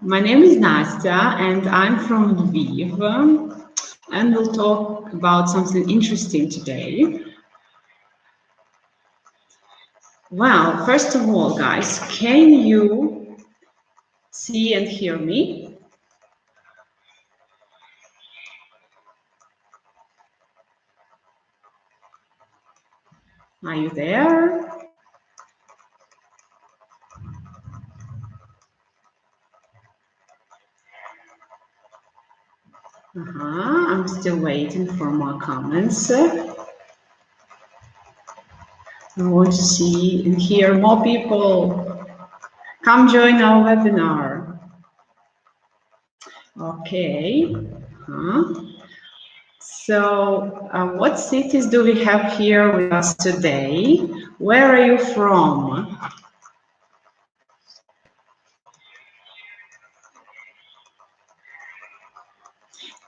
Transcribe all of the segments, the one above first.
My name is Nastya and I'm from Lviv, and we'll talk about something interesting today. Well, first of all, guys, can you see and hear me? Are you there? I'm still waiting for more comments. I want to see and hear more people. Come join our webinar. Okay. So, what cities do we have here with us today? Where are you from?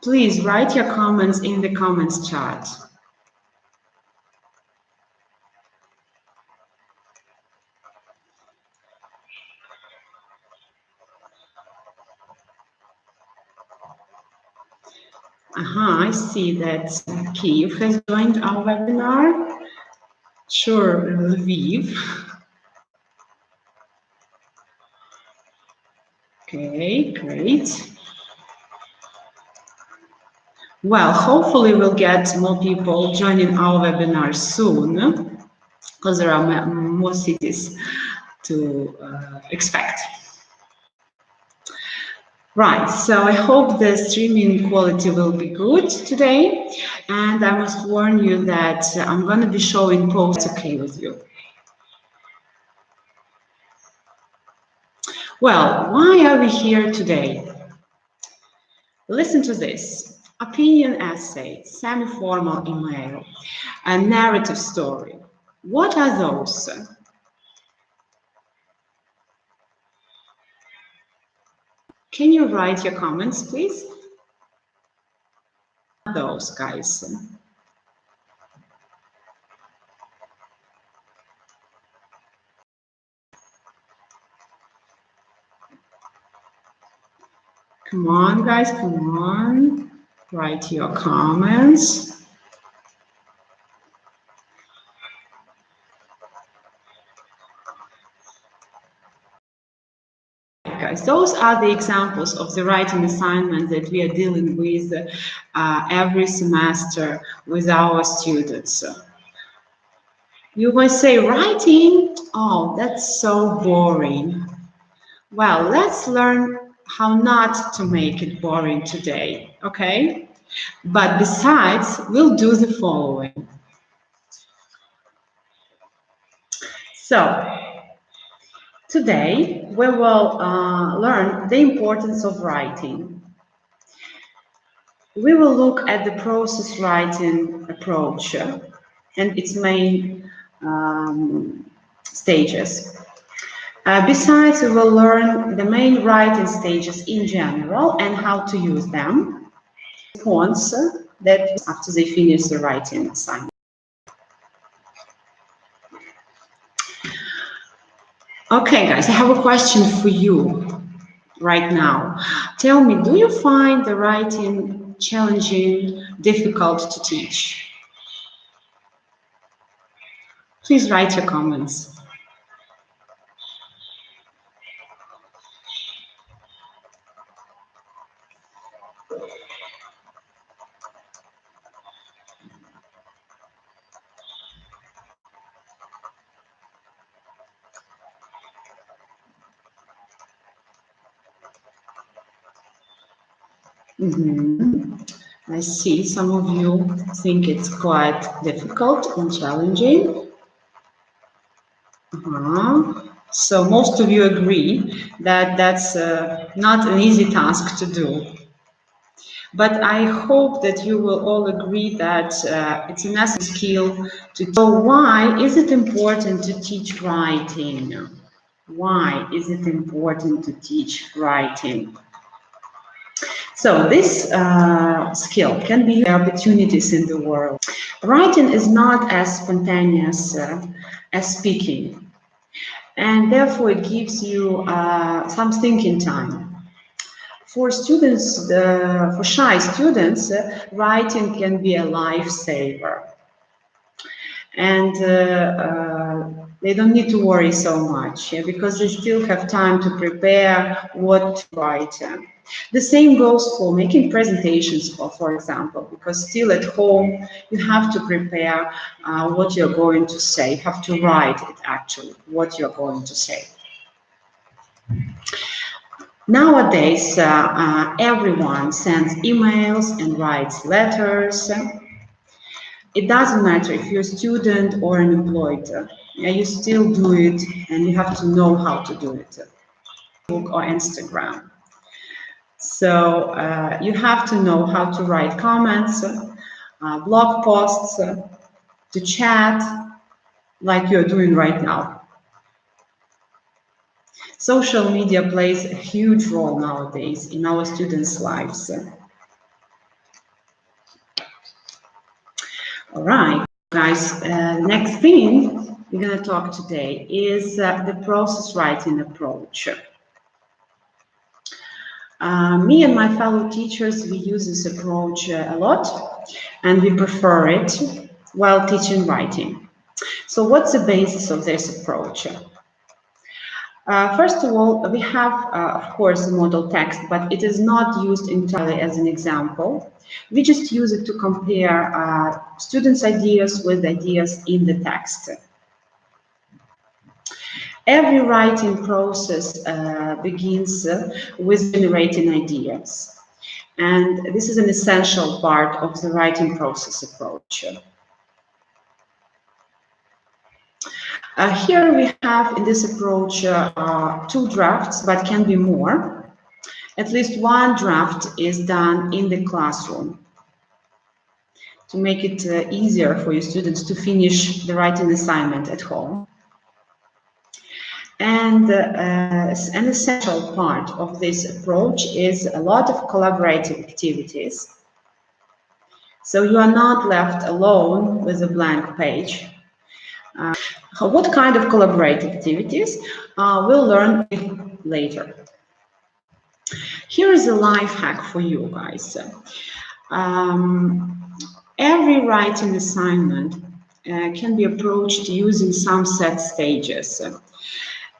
Please write your comments in the comments chat. I see that Kyiv has joined our webinar. Sure, Lviv. Okay, great. Well, hopefully we'll get more people joining our webinar soon, because there are more cities to expect. Right, so I hope the streaming quality will be good today, and I must warn you that I'm going to be showing posts okay with you. Well, why are we here today? Listen to this: opinion essay, semi-formal email, a narrative story. What are those? Can you write your comments, please? Those guys. Come on, guys, come on. Write your comments. those are the examples of the writing assignments that we are dealing with every semester with our students. You might say, writing? Oh, that's so boring. Well, let's learn how not to make it boring today, okay? But besides, we'll do the following. So, today we will learn the importance of writing. We will look at the process writing approach and its main stages. Besides, we will learn the main writing stages in general and how to use them. Points that after they finish the writing assignment. Okay, guys, I have a question for you right now. Tell me, do you find the writing challenging, difficult to teach? Please write your comments. I see some of you think it's quite difficult and challenging. So most of you agree that that's not an easy task to do. But I hope that you will all agree that it's a necessary skill to. So why is it important to teach writing? Why is it important to teach writing? So this skill can be opportunities in the world. Writing is not as spontaneous as speaking, and therefore it gives you some thinking time. For students, for shy students, writing can be a lifesaver. And they don't need to worry so much because they still have time to prepare what to write. The same goes for making presentations, for example, because still at home you have to prepare what you're going to say. You have to write it actually, what you're going to say. Nowadays, everyone sends emails and writes letters. It doesn't matter if you're a student or an employed. You still do it, and you have to know how to do it. Facebook or Instagram. So you have to know how to write comments, blog posts, to chat, like you're doing right now. Social media plays a huge role nowadays in our students' lives. All right, guys, next thing we're going to talk today is the process writing approach. Me and my fellow teachers, we use this approach a lot, and we prefer it while teaching writing. So what's the basis of this approach? First of all, we have, of course, the model text, but it is not used entirely as an example. We just use it to compare students' ideas with ideas in the text. Every writing process begins with generating ideas. And this is an essential part of the writing process approach. Here we have in this approach 2 drafts, but can be more. At least 1 draft is done in the classroom to make it easier for your students to finish the writing assignment at home. And an essential part of this approach is a lot of collaborative activities. So you are not left alone with a blank page. What kind of collaborative activities we'll learn later. Here is a life hack for you guys. Every writing assignment can be approached using some set stages.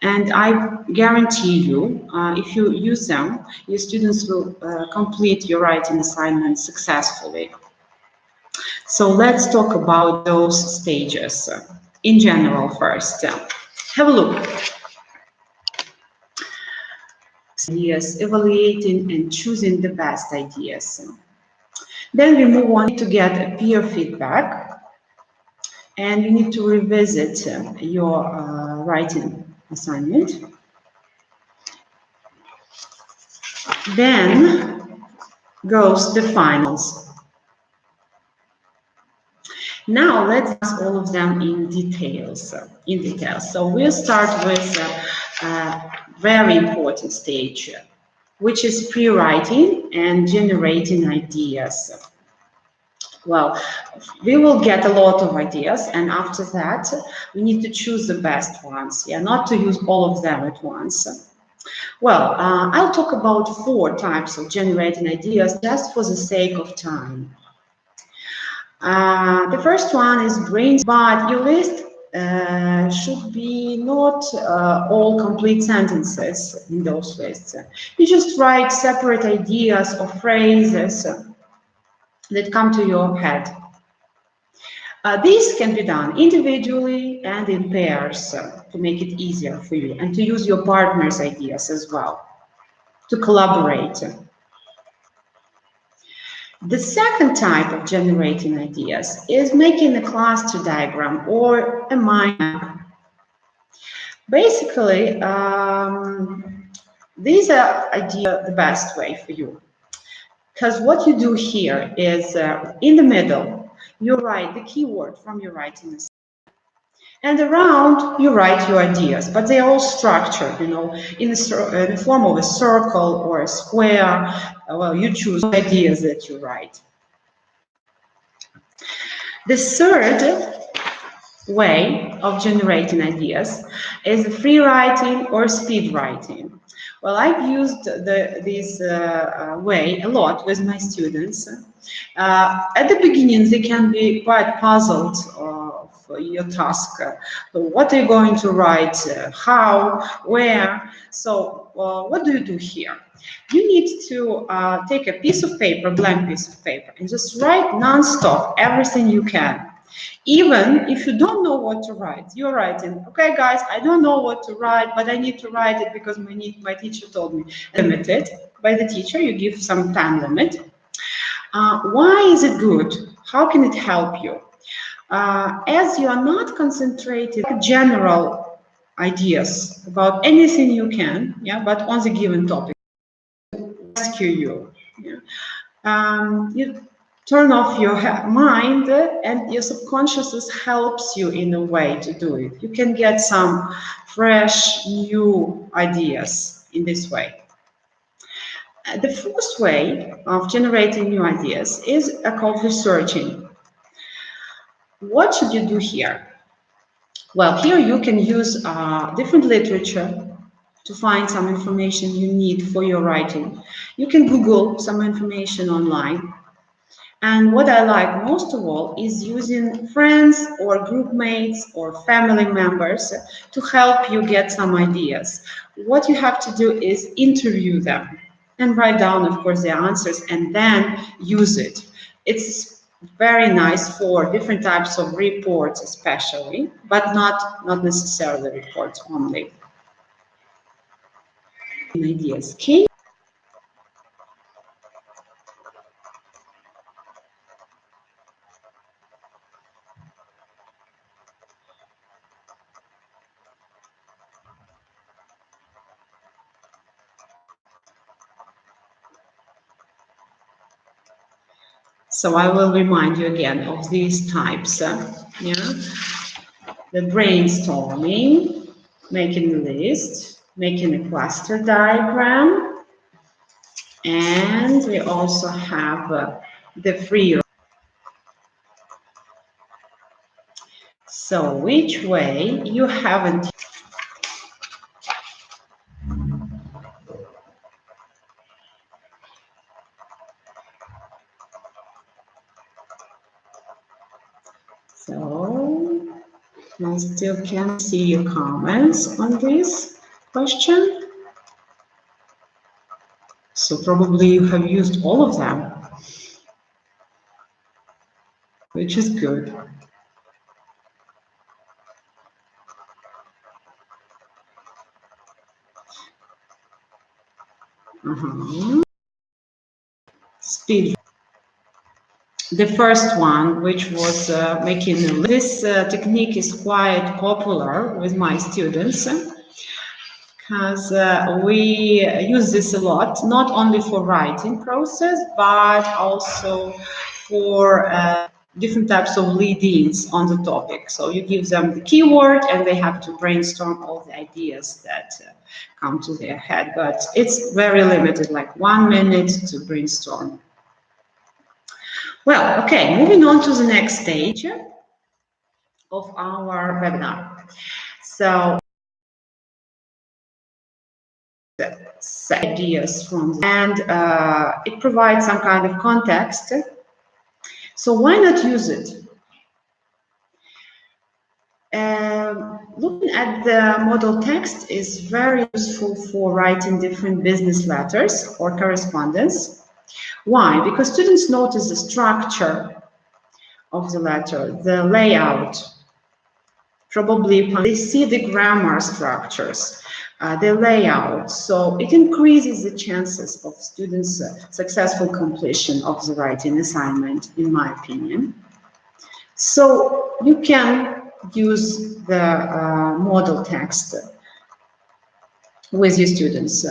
And I guarantee you, if you use them, your students will complete your writing assignment successfully. So let's talk about those stages in general first. Have a look. Ideas, evaluating and choosing the best ideas. Then we move on to get a peer feedback, and you need to revisit your writing assignment. Then goes the finals. Now let's discuss all of them in details. So we'll start with a very important stage, which is pre-writing and generating ideas. Well, we will get a lot of ideas, and after that, we need to choose the best ones. Yeah, not to use all of them at once. Well, I'll talk about 4 types of generating ideas just for the sake of time. The first one is brains, but your list should be not all complete sentences in those lists. You just write separate ideas or phrases that come to your head. These can be done individually and in pairs to make it easier for you, and to use your partner's ideas as well, to collaborate. The second type of generating ideas is making a cluster diagram or a mind map. Basically, these are ideas the best way for you. Because what you do here is in the middle, you write the keyword from your writing assignment. And around, you write your ideas, but they are all structured, in the form of a circle or a square. Well, you choose ideas that you write. The third way of generating ideas is free writing or speed writing. Well, I've used this way a lot with my students. At the beginning, they can be quite puzzled for your task. What are you going to write? How? Where? So what do you do here? You need to take a piece of paper, blank piece of paper, and just write non-stop everything you can. Even if you don't know what to write, you're writing, okay, guys, I don't know what to write, but I need to write it because my teacher told me. Limited by the teacher, you give some time limit. Why is it good? How can it help you? As you are not concentrated on general ideas about anything you can, yeah, but on the given topic, rescue you. Yeah. You turn off your mind, and your subconscious helps you in a way to do it. You can get some fresh, new ideas in this way. The first way of generating new ideas is called researching. What should you do here? Well, here you can use different literature to find some information you need for your writing. You can Google some information online. And what I like most of all is using friends or group mates or family members to help you get some ideas. What you have to do is interview them and write down, of course, their answers, and then use it. It's very nice for different types of reports especially, but not necessarily reports only. Ideas. Can So I will remind you again of these types. Yeah, the brainstorming, making a list, making a cluster diagram, and we also have the free. So which way you haven't? So I still can't see your comments on this question. So probably you have used all of them, which is good. Speed. The first one, which was making this technique, is quite popular with my students because we use this a lot, not only for writing process, but also for different types of lead-ins on the topic. So you give them the keyword and they have to brainstorm all the ideas that come to their head, but it's very limited, like 1 minute to brainstorm. Well, okay, moving on to the next stage of our webinar. So, ideas from, and it provides some kind of context. So why not use it? Looking at the model text is very useful for writing different business letters or correspondence. Why? Because students notice the structure of the letter, the layout. Probably they see the grammar structures, the layout. So it increases the chances of students' successful completion of the writing assignment, in my opinion. So you can use the model text with your students.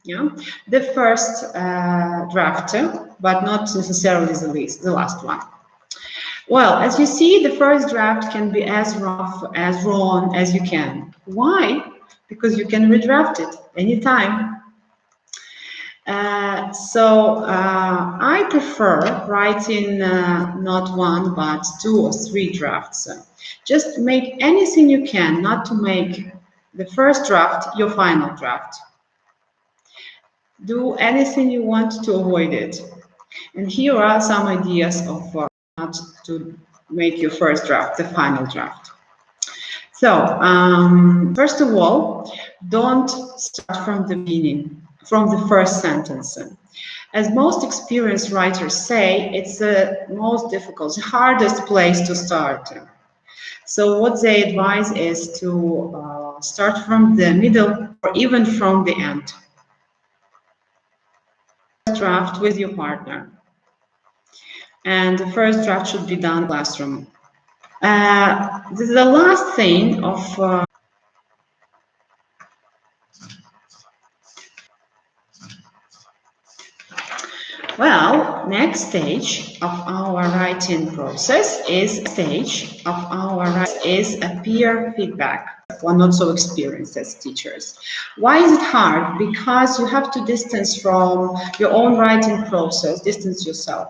Yeah, the first draft, but not necessarily the last one. Well, as you see, the first draft can be as rough, as raw as you can. Why? Because you can redraft it anytime. I prefer writing not one, but 2 or 3 drafts. Just make anything you can not to make the first draft your final draft. Do anything you want to avoid it. And here are some ideas of not to make your first draft the final draft. So, first of all, don't start from the beginning, from the first sentence. As most experienced writers say, it's the most difficult, the hardest place to start. So what they advise is to start from the middle or even from the end. Draft with your partner. And the first draft should be done in the classroom. The last thing of well, next stage of our writing process is a peer feedback for not so experienced as teachers. Why is it hard? Because you have to distance from your own writing process, distance yourself.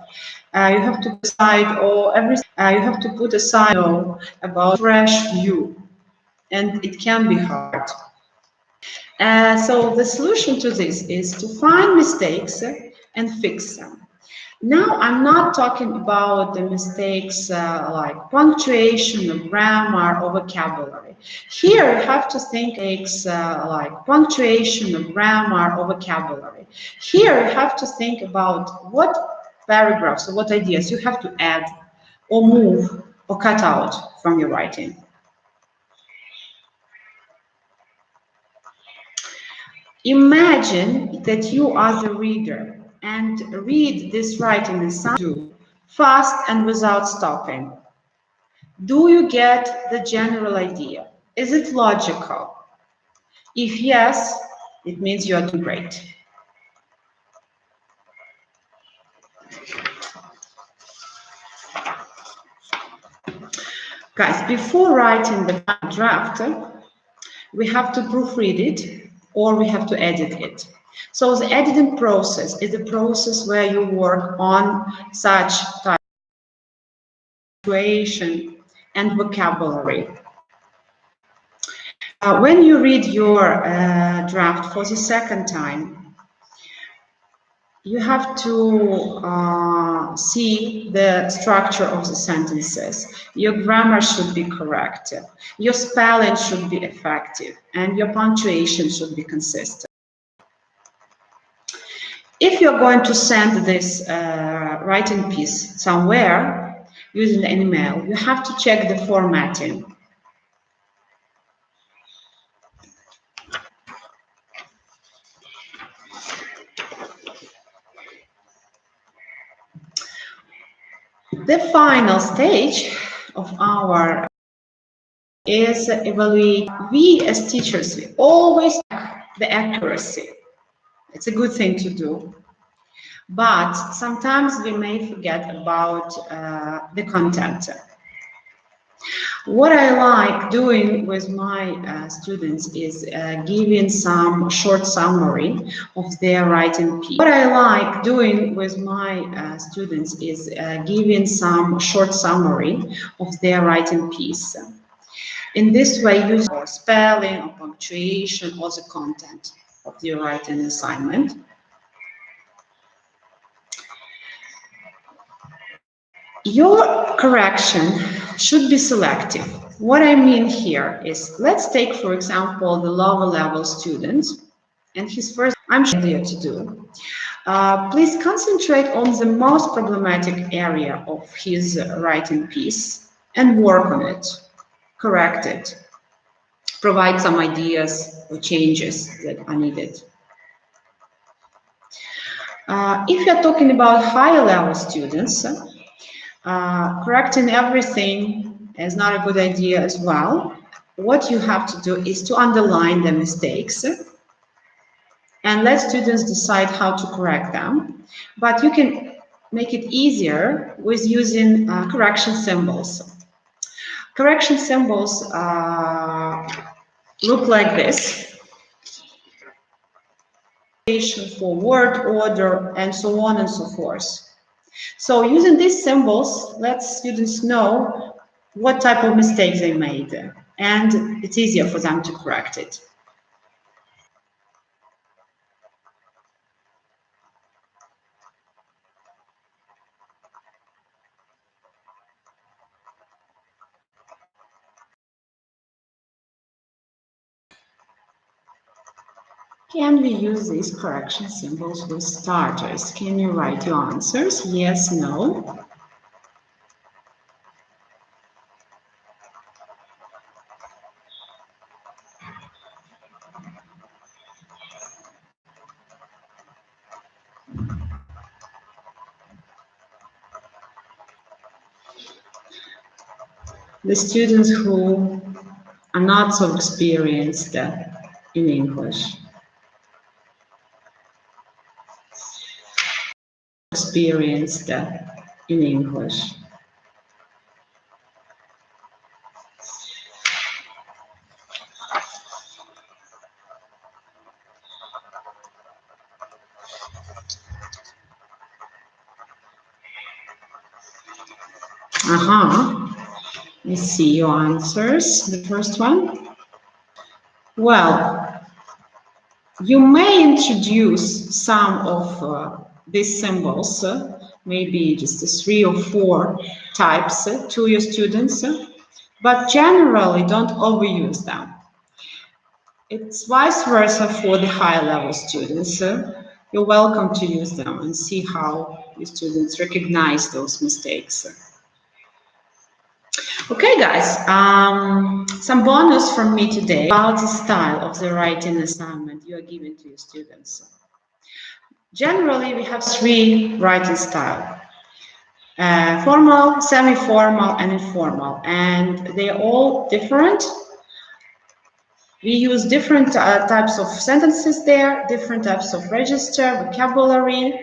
You have to decide you have to put aside about fresh view, and it can be hard. So the solution to this is to find mistakes and fix them. Now, I'm not talking about the mistakes like punctuation, or grammar, or vocabulary. Here, you have to think mistakes like punctuation, or grammar, or vocabulary. Here, you have to think about what paragraphs or what ideas you have to add or move or cut out from your writing. Imagine that you are the reader and read this writing assignment fast and without stopping. Do you get the general idea? Is it logical? If yes, it means you are doing great. Guys, before writing the draft, we have to proofread it or we have to edit it. So the editing process is a process where you work on such type of punctuation and vocabulary. When you read your draft for the second time, you have to see the structure of the sentences. Your grammar should be correct. Your spelling should be effective, and your punctuation should be consistent. If you're going to send this writing piece somewhere using an email, you have to check the formatting. The final stage of our is evaluate. We as teachers, we always check the accuracy. It's a good thing to do. But sometimes we may forget about the content. What I like doing with my students is giving some short summary of their writing piece. What I like doing with my students is giving some short summary of their writing piece. In this way, use or spelling or punctuation or the content of your writing assignment. Your correction should be selective. What I mean here is, let's take, for example, the lower level student and his first, I'm sure to do. Please concentrate on the most problematic area of his writing piece and work on it, correct it, provide some ideas or changes that are needed. If you're talking about higher level students, correcting everything is not a good idea as well. What you have to do is to underline the mistakes and let students decide how to correct them. But you can make it easier with using correction symbols. Correction symbols look like this. For word order and so on and so forth. So using these symbols lets students know what type of mistakes they made, and it's easier for them to correct it. Can we use these correction symbols with starters? Can you write your answers? Yes, no. The students who are not so experienced in English. Experienced in English. Let's see your answers. The first one. Well, you may introduce some of these symbols, maybe just 3 or 4 types to your students, but generally don't overuse them. It's vice versa for the higher level students. You're welcome to use them and see how your students recognize those mistakes. Okay, guys, some bonus from me today about the style of the writing assignment you are giving to your students. Generally, we have 3 writing styles: formal, semi-formal, and informal, and they're all different. We use different types of sentences there, different types of register, vocabulary.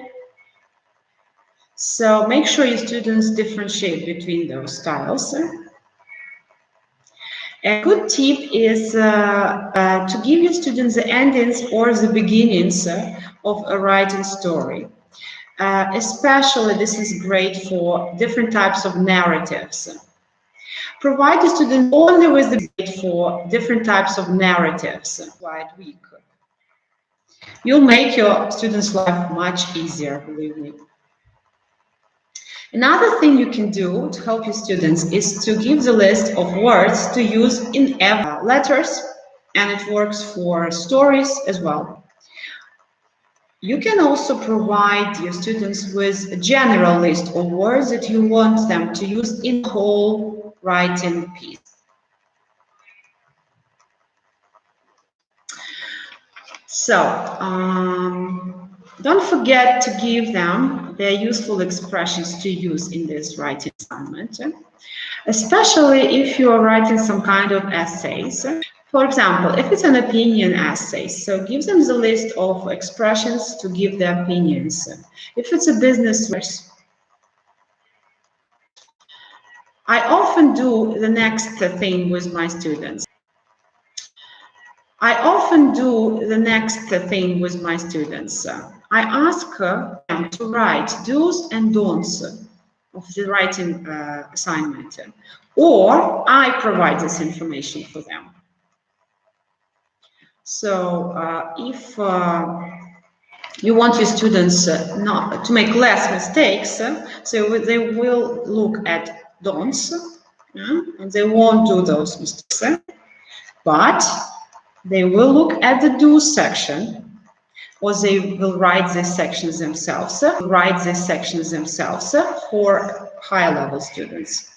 So make sure your students differentiate between those styles. A good tip is to give your students the endings or the beginnings of a writing story. Especially this is great for different types of narratives. Provide the student only with the for different types of narratives. Quite weak. You'll make your students' life much easier, believe me. Another thing you can do to help your students is to give the list of words to use in every letters, and it works for stories as well. You can also provide your students with a general list of words that you want them to use in the whole writing piece. So, don't forget to give them their useful expressions to use in this writing assignment, especially if you are writing some kind of essays. For example, if it's an opinion essay, so give them the list of expressions to give their opinions. If it's a business course, I often do the next thing with my students. I ask them to write do's and don'ts of the writing assignment, or I provide this information for them. So if you want your students not to make less mistakes, so they will look at don'ts, and they won't do those mistakes, but they will look at the do section, or they will write the sections themselves, for higher level students.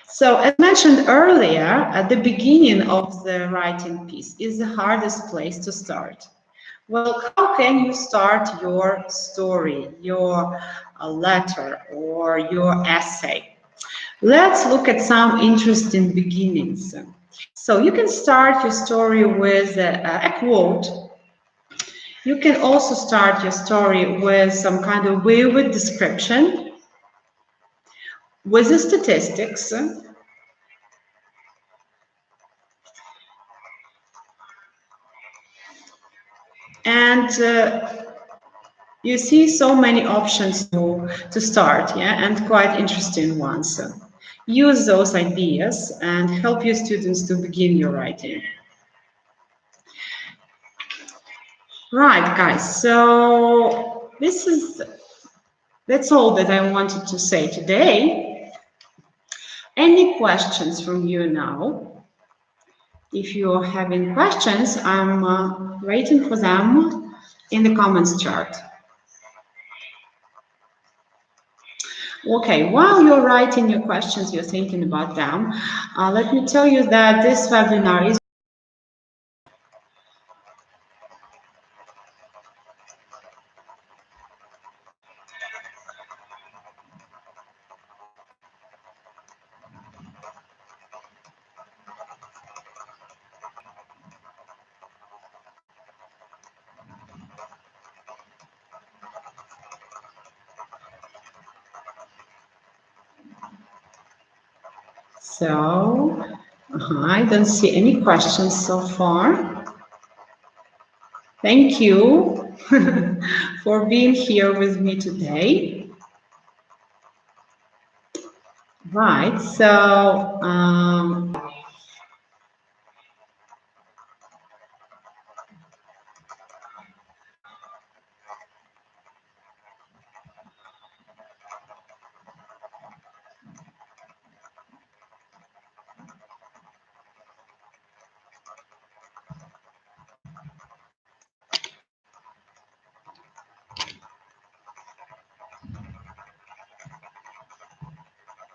So as mentioned earlier, at the beginning of the writing piece is the hardest place to start. Well, how can you start your story, your letter, or your essay? Let's look at some interesting beginnings. So you can start your story with a quote. You can also start your story with some kind of vivid description, with the statistics, and you see so many options to start, yeah, and quite interesting ones. Use those ideas and help your students to begin your writing. Right, guys, so that's all that I wanted to say today. Any questions from you now? If you're having questions, I'm waiting for them in the comments chart. Okay, while you're writing your questions, you're thinking about them, let me tell you that this webinar is so I don't see any questions so far. Thank you for being here with me today. Right, so